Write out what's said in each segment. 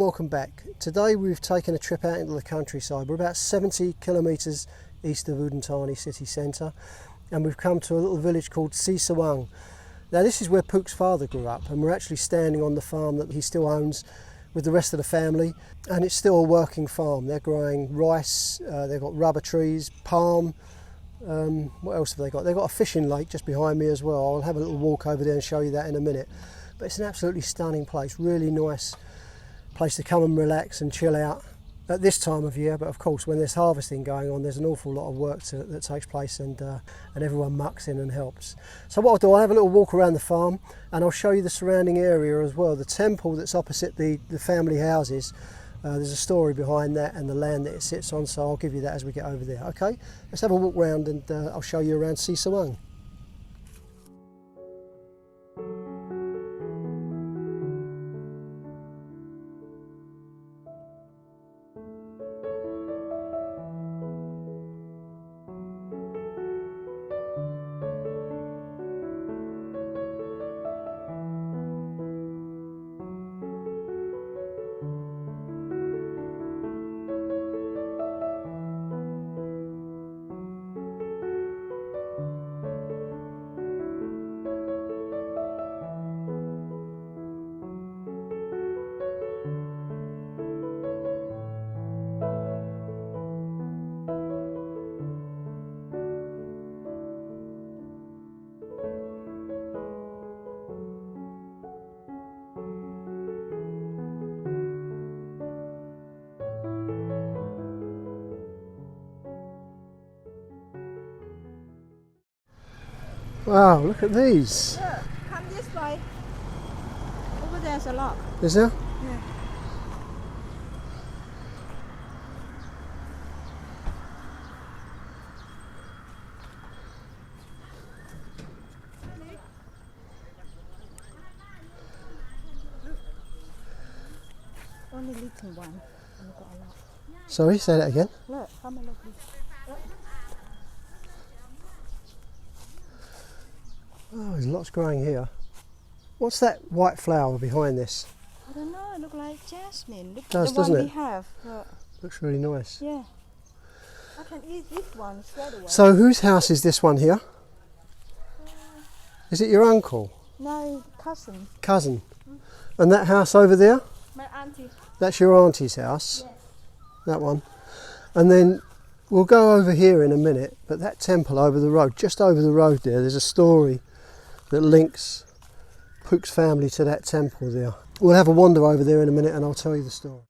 welcome back. Today we've taken a trip out into the countryside. We're about 70 kilometres east of Udon Thani city centre, and we've come to a little village called Sri Sawang. Now this is where Pook's father grew up, and we're actually standing on the farm that he still owns with the rest of the family, and it's still a working farm. They're growing rice, they've got rubber trees, palm, what else have they got? They've got a fishing lake just behind me as well. I'll have a little walk over there and show you that in a minute. But it's an absolutely stunning place, really nice place to come and relax and chill out at this time of year. But of course, when there's harvesting going on, there's an awful lot of work that takes place, and everyone mucks in and helps. So what I'll do, I'll have a little walk around the farm, and I'll show you the surrounding area as well. The temple that's opposite the family houses, there's a story behind that and the land that it sits on, so I'll give you that as we get over there. Okay, let's have a walk around, and I'll show you around Sri Sawang. Wow, look at these. Look, come this way. Over there's a lot. Is there? Yeah. Only little one. I've got a lot. Sorry, say that again. Look, come and look. Oh, there's lots growing here. What's that white flower behind this? I don't know, it looks like jasmine. Look, Does, the doesn't one it? we have. Look. Looks really nice. Yeah. I can eat this one straight away. So whose house is this one here? Is it your uncle? No, cousin. Cousin? And that house over there? My auntie. That's your auntie's house? Yes. That one. And then we'll go over here in a minute, but that temple over the road, just over the road there's a story that links Pook's family to that temple there. We'll have a wander over there in a minute and I'll tell you the story.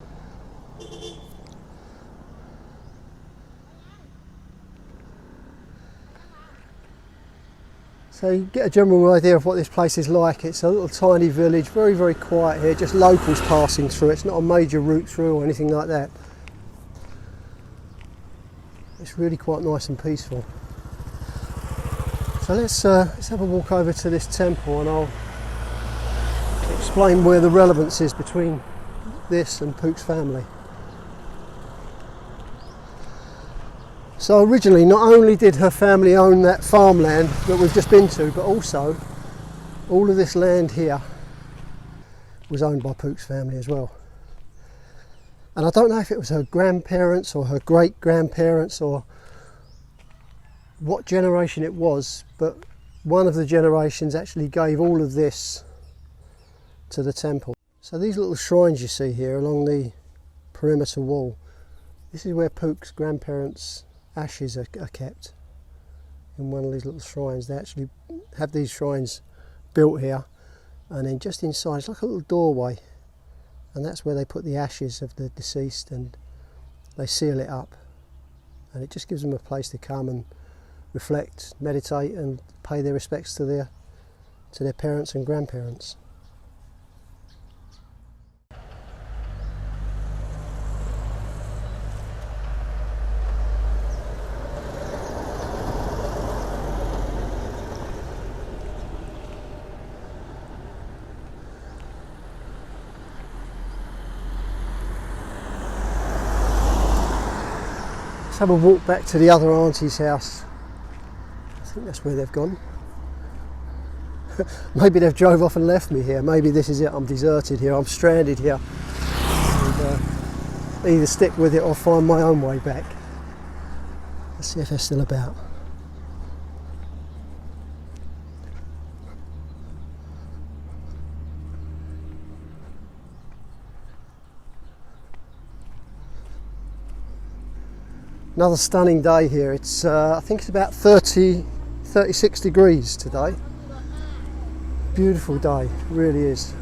So you get a general idea of what this place is like. It's a little tiny village, very, very quiet here, just locals passing through. It's not a major route through or anything like that. It's really quite nice and peaceful. So let's have a walk over to this temple, and I'll explain where the relevance is between this and Pook's family. So originally, not only did her family own that farmland that we've just been to, but also all of this land here was owned by Pook's family as well. And I don't know if it was her grandparents or her great-grandparents or what generation it was, but one of the generations actually gave all of this to the temple. So these little shrines you see here along the perimeter wall, this is where Pook's grandparents' ashes are kept, in one of these little shrines. They actually have these shrines built here, and then just inside it's like a little doorway, and that's where they put the ashes of the deceased, and they seal it up, and it just gives them a place to come and reflect, meditate, and pay their respects to their parents and grandparents. Let's have a walk back to the other auntie's house. I think that's where they've gone. Maybe they've drove off and left me here. Maybe this is it. I'm deserted here. I'm stranded here. And either stick with it or find my own way back. Let's see if they're still about. Another stunning day here. It's I think it's about 36 degrees today. Beautiful day, it really is.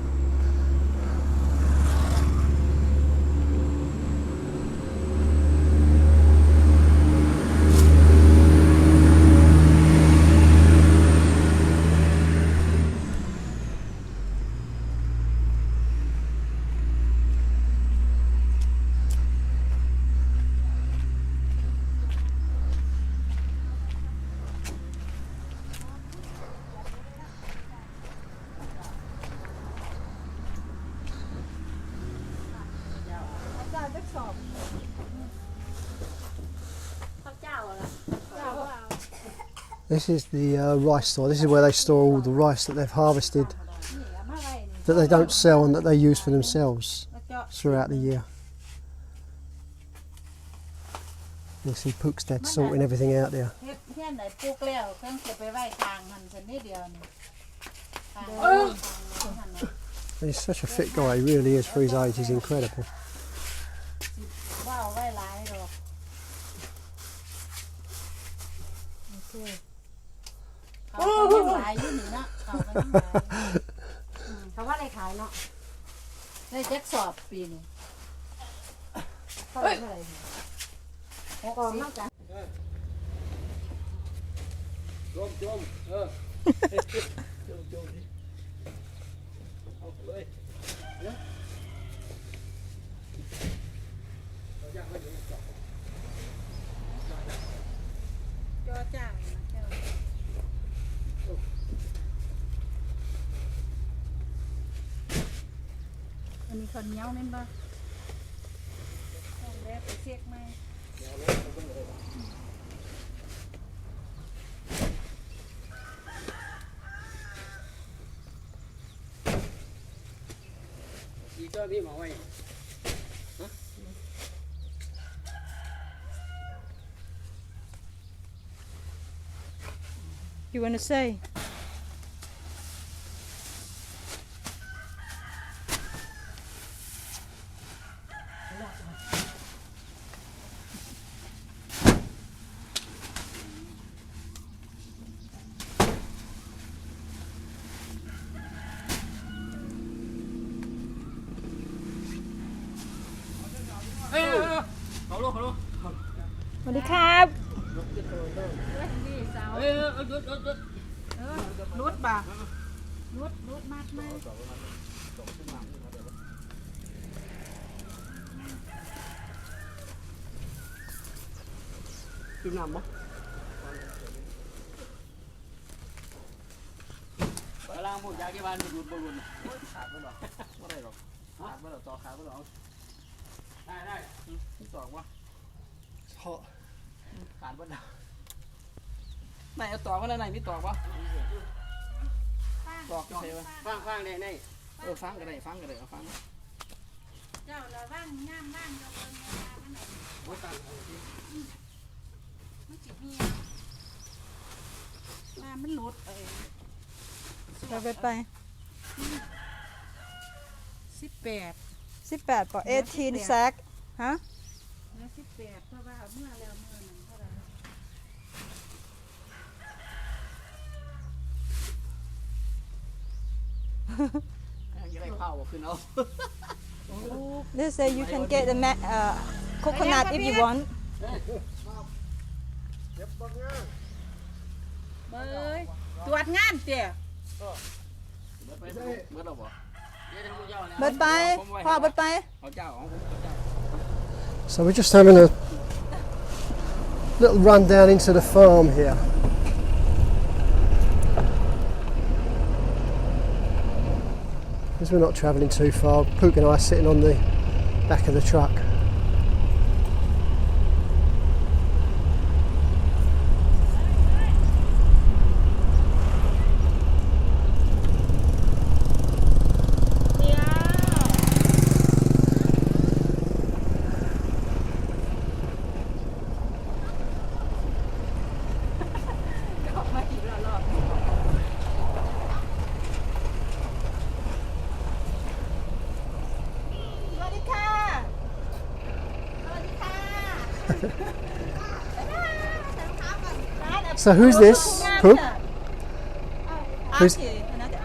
This is the rice store. This is where they store all the rice that they've harvested, that they don't sell and that they use for themselves throughout the year. You see Pook's dad sorting everything out there. He's such a fit guy, he really is, for his age. He's incredible.มีคนเหนียวแม่นบ่แล้วไปเช็คไหมอีกตัวพี่หมอไว้ You wanna sayเขาลูก สวัสดีครับรุดบ่ะรุดมากไหม จุ่มน้ำมั้งเวลาพูดยาที่บ้านดูดบุญขาดไม่หรอกไม่ได้หรอกขาดไม่หรอกต่อขาดไม่หรอกได้ที่สองวะขาดไม่ได้ไหนเอาต่อกันไหนมีต่อวะต่อใช่ไหมฟังได้ฟังกันได้เอาฟังเจ้าเราว่างงามว่างเราเป็นเวลาขนาดมันจิบเมียมันหลุดเราไป18 ป่ะ18 sack ฮะ แล้ว18เพราะว่าเมื่อแล้วเมื่อนั้นเท่าไหร่ จะได้ข้าวขึ้นเอา They say you can get the coconut if you want เบยตรวจงานเตี่ย เบิดไปพ่อเบิดไป So we're just having a little run down into the farm here. Because we're not travelling too far, Pook and I are sitting on the back of the truck. So who's this? Pook? Who's,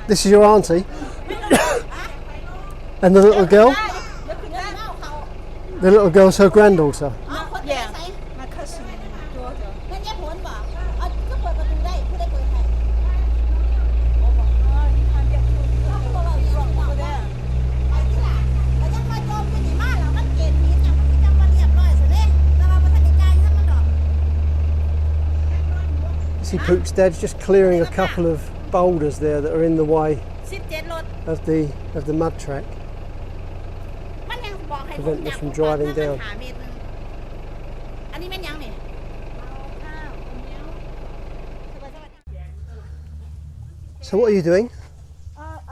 this is your auntie? And the little girl? The little girl's her granddaughter. Yeah, my cousin daughter. นั่นแยกผลบ่เอาก็เปิดประตูได้ผู้ได้เปิดให้ Oh, you can't get through. เขาบอกว่าอยู่ต่อได้ไปที่หลังแล้วยังมาโจมอยู่นี่มาแล้วมันเกณฑ์นี้จังมันจังมาเรียบร้อยซะเด้แต่ว่าบ่ทันได้จ่ายให้มันดอก You see Pook's dad's just clearing a couple of boulders there that are in the way 17รถ of the mud track. มันยังบอกให้ Prevent me from driving down. หาเมตรนึงอันนี้แม่นยังนี่ So what are you doing?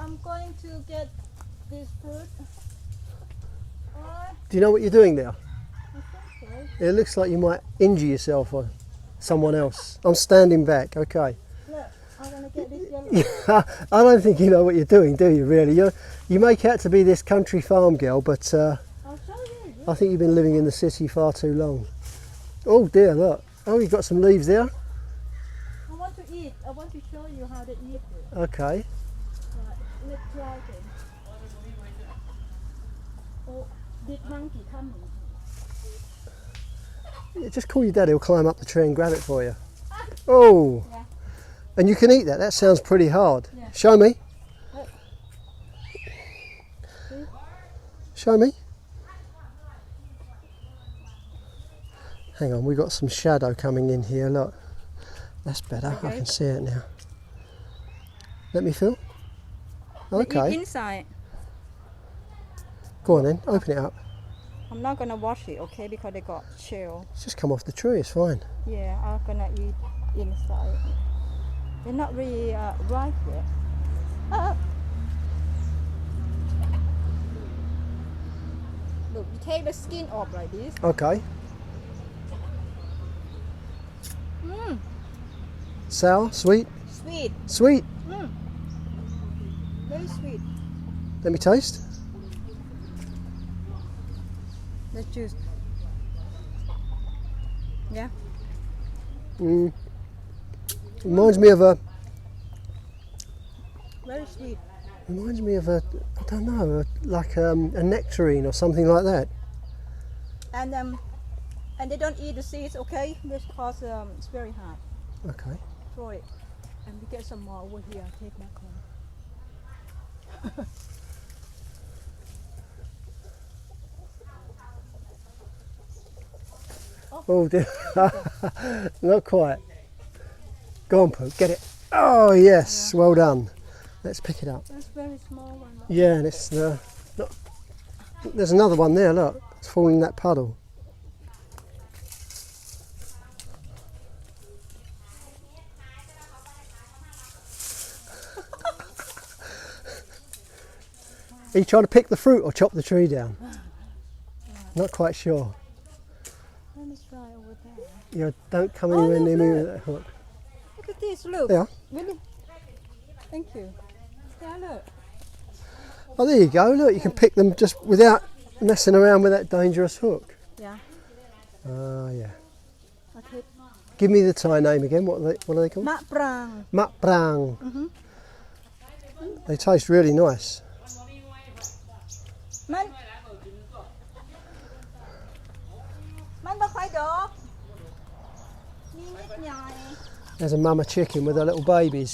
I'm going to get this fruit. Do you know what you're doing there? I think so. It looks like you might injure yourself or someone else. I'm standing back, okay. Look, I'm going to get this yellow. I don't think you know what you're doing, do you really? You make out to be this country farm girl, but I'll show you. I think you've been living in the city far too long. Oh dear, look. Oh, you've got some leaves there. I want to eat. I want to show you how to eat it. Okay. Right, let's try it. Oh, big monkey coming. Yeah, just call your dad, he'll climb up the tree and grab it for you. Oh! Yeah. And you can eat that, that sounds pretty hard. Yeah. Show me. Look. See? Show me. Hang on, we've got some shadow coming in here, look. That's better, I Okay. can see it now. Let me feel. Eat Okay, inside. go on then, open it up. I'm not going to wash it, okay, because they got chill. It's just come off the tree, it's fine. Yeah, I'm going to eat inside. They're not really ripe yet. Look, you take the skin off like this. Okay. Mmm, Sour, sweet, sweet. sweet. Mmm, very sweet. Let me taste. The juice. Yeah. Reminds me of a, Very sweet. I don't know, like a nectarine or something like that. And they don't eat the seeds, okay? Because it's very hard. Okay. Throw it. And we get some more over here. Take back home. Oh dear. Not quite. Go on, Pook, get it. Oh yes, well done. Let's pick it up. That's very small one. Look. Yeah, and it's look, there's another one there, look. It's falling in that puddle. Are you trying to pick the fruit or chop the tree down? Not quite sure. Let me try over there. You don't come Oh, anywhere look, near me look. with that hook. Look at this, look. Yeah. Really? Thank you. Yeah, look. Oh, there you go. Look, you can pick them just without messing around with that dangerous hook. Yeah. Ah, yeah. Okay. Give me the Thai name again. What are they called? Mak prang. Mak prang. Mm-hmm. They taste really nice. Man. Man บ่ค่อยดอกมีนิดหน่อย There's a mama chicken with her little babies.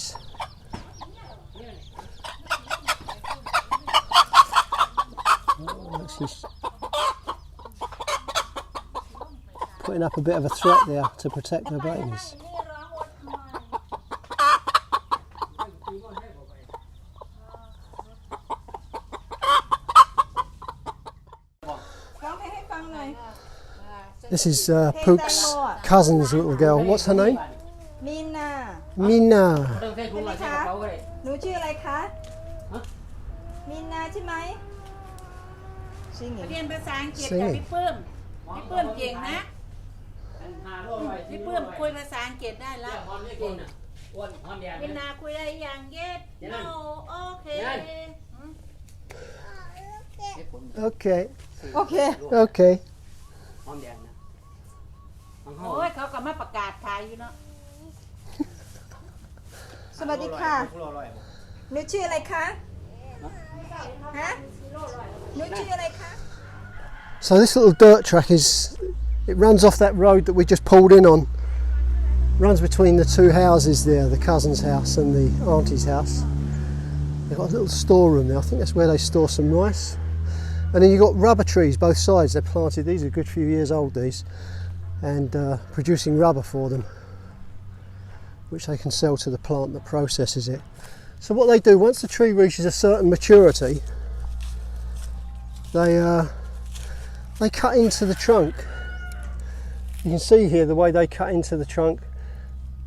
Oh, she's putting up a bit of a threat there to protect her babies. ร้องเพลงให้ฟังหน่อย This is Pook's cousin's little girl. What's her name? มีนา Mina. ต้องใช้ถุงหรือใช้กระเป๋าก็ได้ หนูชื่ออะไรคะมีนาใช่ไหมซิงเ เรียนภาษาอังกฤษ Sing กับ it. พี่ปื้มพี่ปื้มเก่งนะ หาโลกไว้ พี่ปื้มคุยภาษาอังกฤษได้แล้ แล้ว วหอมนี่กินน่ะอ้วนหอมแดง วินาคุยได้อย่างเย็ดโนโอเค ให้ผล Okay. โอเค Okay. หอมแดงนะ า โอ้ยเขาก็มาประกาศขายอยู่เนาะ สวัสดีค่ะ โลร้อย หนูชื่ออะไรคะฮะหนูชื่ออะไรคะ So this little dirt track it runs off that road that we just pulled in on. Runs between the two houses there, the cousin's house and the auntie's house. They've got a little storeroom there. I think that's where they store some rice. And then you've got rubber trees both sides. They're planted. These are a good few years old, these, and producing rubber for them, which they can sell to the plant that processes it. So what they do, once the tree reaches a certain maturity, they cut into the trunk. You can see here the way they cut into the trunk,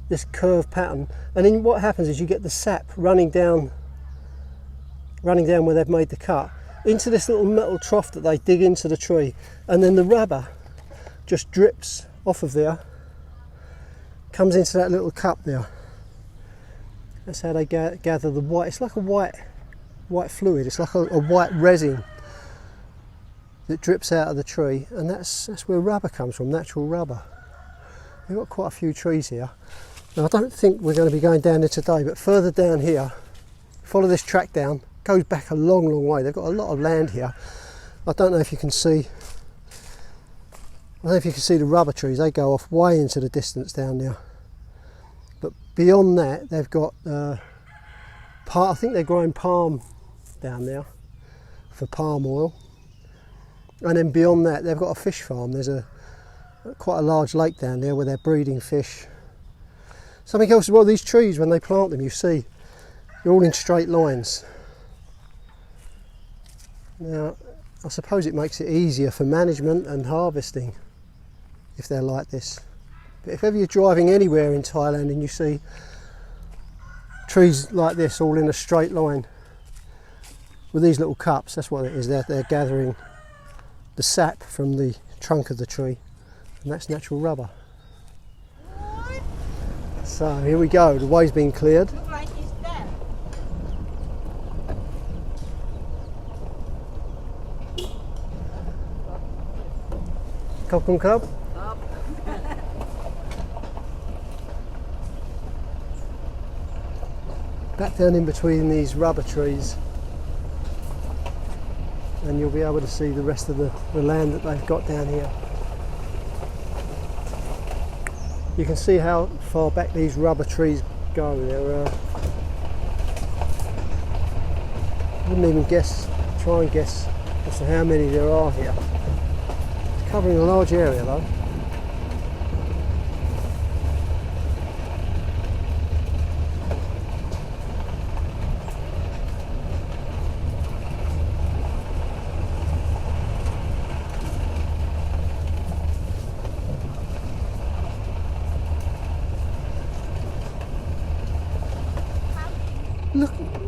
this curved pattern, and then what happens is you get the sap running down where they've made the cut into this little metal trough that they dig into the tree, and then the rubber just drips off of there, comes into that little cup there. That's how they gather the white. It's like a white fluid. It's like a white resin that drips out of the tree, and that's where rubber comes from, natural rubber. We've got quite a few trees here. Now I don't think we're going to be going down there today, but further down here, follow this track down, goes back a long way. They've got a lot of land here. I don't know if you can see, the rubber trees. They go off way into the distance down there. But beyond that, they've got I think they're growing palm down there for palm oil. And then beyond that, they've got a fish farm. There's quite a large lake down there where they're breeding fish. Something else as well, these trees, when they plant them, you see, they're all in straight lines. Now, I suppose it makes it easier for management and harvesting if they're like this. But if ever you're driving anywhere in Thailand and you see trees like this all in a straight line with these little cups, that's what it is. They're gathering the sap from the trunk of the tree, and that's natural rubber. So here we go, the way's been cleared. Look like he's dead. Khop khop. Back down in between these rubber trees, and you'll be able to see the rest of the land that they've got down here. You can see how far back these rubber trees go. I wouldn't even try and guess as to how many there are here. It's covering a large area though.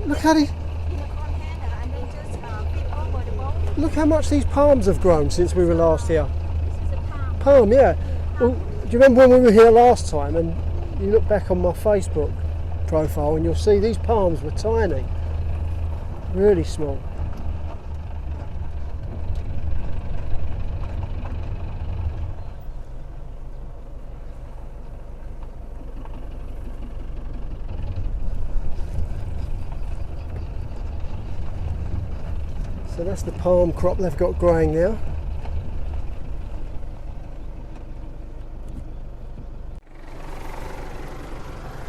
Look how look how much these palms have grown since we were last here. Palm, yeah. Well, do you remember when we were here last time, and you look back on my Facebook profile and you'll see these palms were tiny, really small. So that's the palm crop they've got growing now.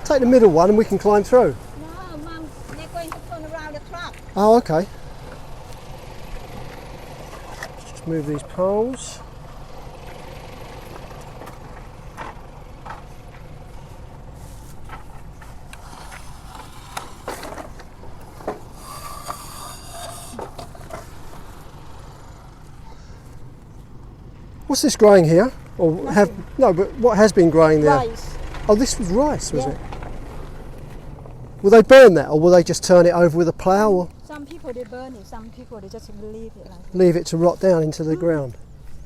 Take the middle one and we can climb through. No, Mum, they're going to turn around the truck. Oh, okay. Just move these poles. What's this growing here? Or but what has been growing there? Rice. Oh, this was rice, was Yeah. it? Will they burn that, or will they just turn it over with a plough, or Some people they burn it, some people they just leave it like that. leave it to rot down into the ground?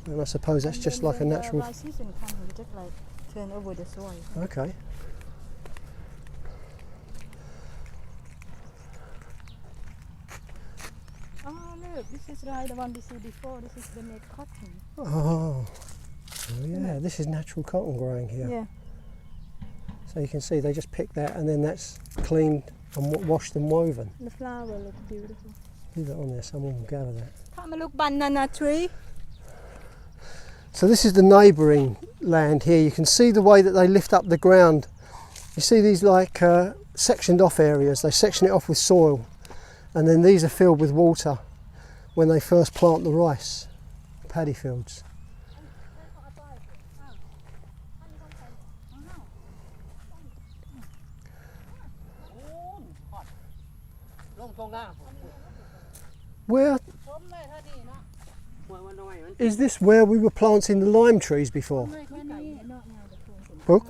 And I suppose that's And just then like a when natural. the rice season comes, they just like turn over the soil. Okay. Oh look, this is like the one we see before. This is the made cotton. Oh, yeah. this is natural cotton growing here. Yeah. So you can see they just pick that and then that's cleaned and washed and woven. The flower looks beautiful. Leave that on there, someone will gather that. Come and look, banana tree. So this is the neighbouring land here. You can see the way that they lift up the ground. You see these like sectioned off areas. They section it off with soil and then these are filled with water when they first plant the rice paddy fields. Where is this? Where we were planting the lime trees before? Pook?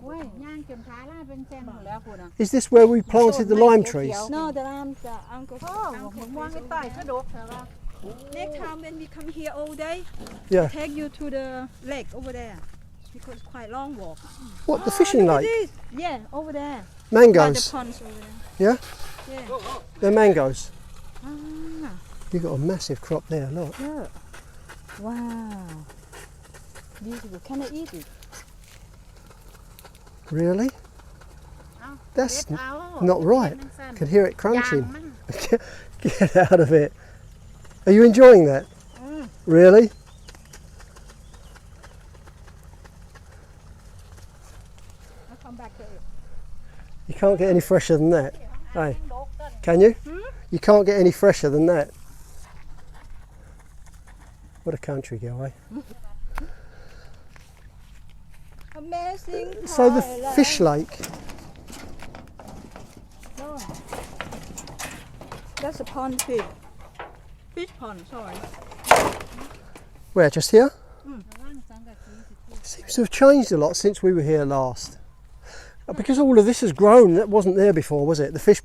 Is this where we planted the lime trees? No, the lime, the uncle. Next time when we come here all day, Yeah. take you to the lake over there because it's quite long walk. What, the fishing Look at lake? this. Yeah, over there. By the Mangoes? ponds over there. Yeah? Yeah. They're mangoes. Ah, You've got a massive crop there, look. look. Wow. Beautiful. Can I eat it? Really? That's not right. I could hear it crunching. Get out of it. Are you enjoying that? Really? I'll come back to it. You can't get any fresher than that. Hey, can you? You can't get any fresher than that. What a country girl, eh? Amazing. So the Thailand. fish lake, No. That's a pond fish. Fish pond, sorry. where, just here? Seems to have changed a lot since we were here last. Because all of this has grown, that wasn't there before, was it? The fish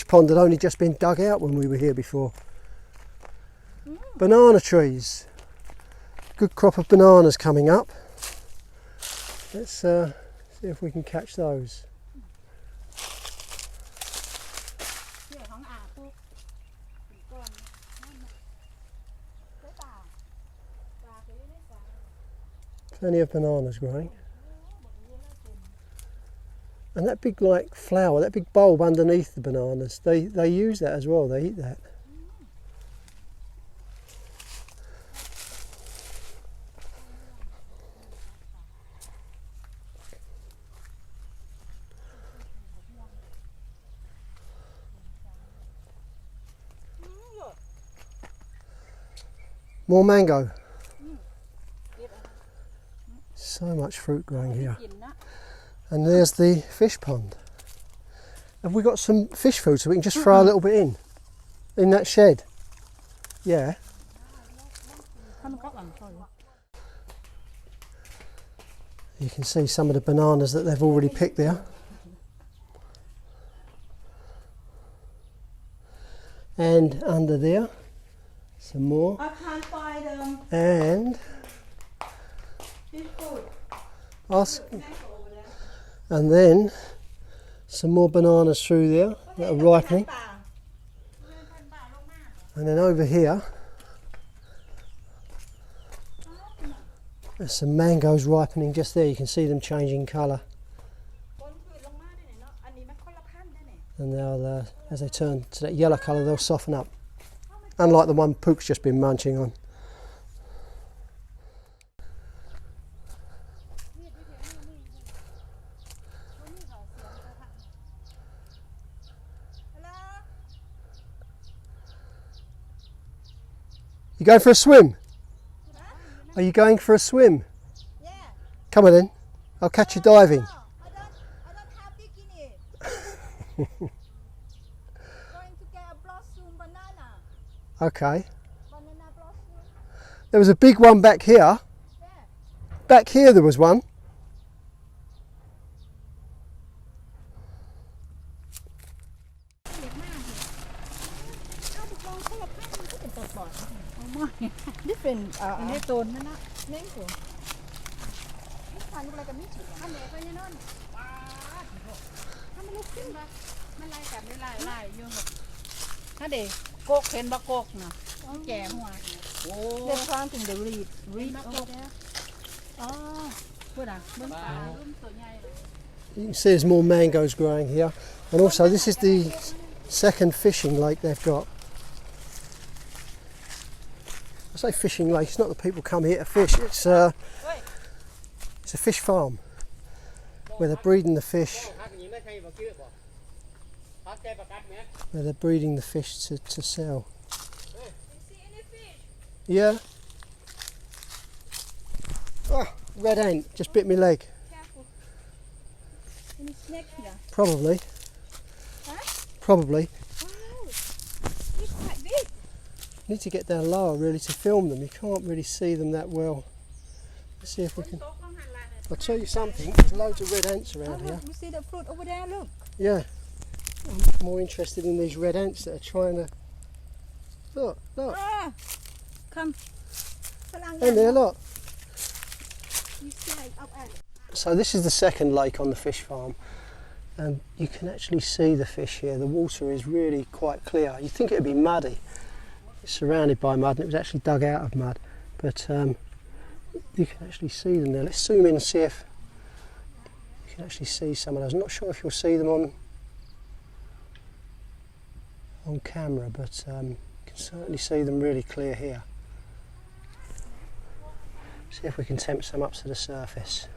pond had only just been dug out when we were here before. Banana trees. Good crop of bananas coming up. Let's see if we can catch those. Plenty of bananas growing. And that big like flower, that big bulb underneath the bananas, they use that as well, they eat that. More mango. So much fruit growing here. And there's the fish pond. Have we got some fish food so we can just throw a little bit in that shed? Yeah. You can see some of the bananas that they've already picked there. And under there, some more. I can't find And fish food. ask, and then some more bananas through there that are ripening. And then over here, there's some mangoes ripening just there. You can see them changing colour. And they'll, as they turn to that yellow colour, they'll soften up. Unlike the one Pook's just been munching on. You going for a swim? Are you going for a swim? Yeah. Come on then, I'll catch you diving. No, I don't have bikini. Going to get a blossom banana. Okay. Banana blossom. There was a big one back here. Yeah. Back here there was one. Different. อันนี้ต้นนั่นนะ Name for. ทานอะไรกันไม่ถูกทำไหนไปเนี่ยนั่นทำไม่รู้ขึ้นมา มันไล่กันไม่ไล่อยู่หมดถ้าเด็กโกกเห็นบะโกกนะแก่หัวโอ้ They're planting the reed. รี Reed บะโก over ก there. อ๋อ What are? You can see there's more mangoes growing here. And also this is the second fishing lake they've got. I say fishing lake, it's not that people come here to fish, it's a fish farm where they're breeding the fish. Where they're breeding the fish to sell. Yeah. Oh, red ant just bit my leg. Careful. Any snakes here? Probably. Huh? Probably. Wow. It's quite big. Need to get down lower really to film them. You can't really see them that well. Let's see if we can. I'll tell you something. There's loads of red ants around here. Look, you see the fruit over there? Look. Yeah. I'm more interested in these red ants that are trying to. Look. Ah, come. And there, look. You see up at. So this is the second lake on the fish farm, and you can actually see the fish here. The water is really quite clear. You'd think it would be muddy. It's surrounded by mud, and it was actually dug out of mud, but you can actually see them there. Let's zoom in and see if you can actually see some of those. I'm not sure if you'll see them on camera, but you can certainly see them really clear here. See if we can tempt some up to the surface.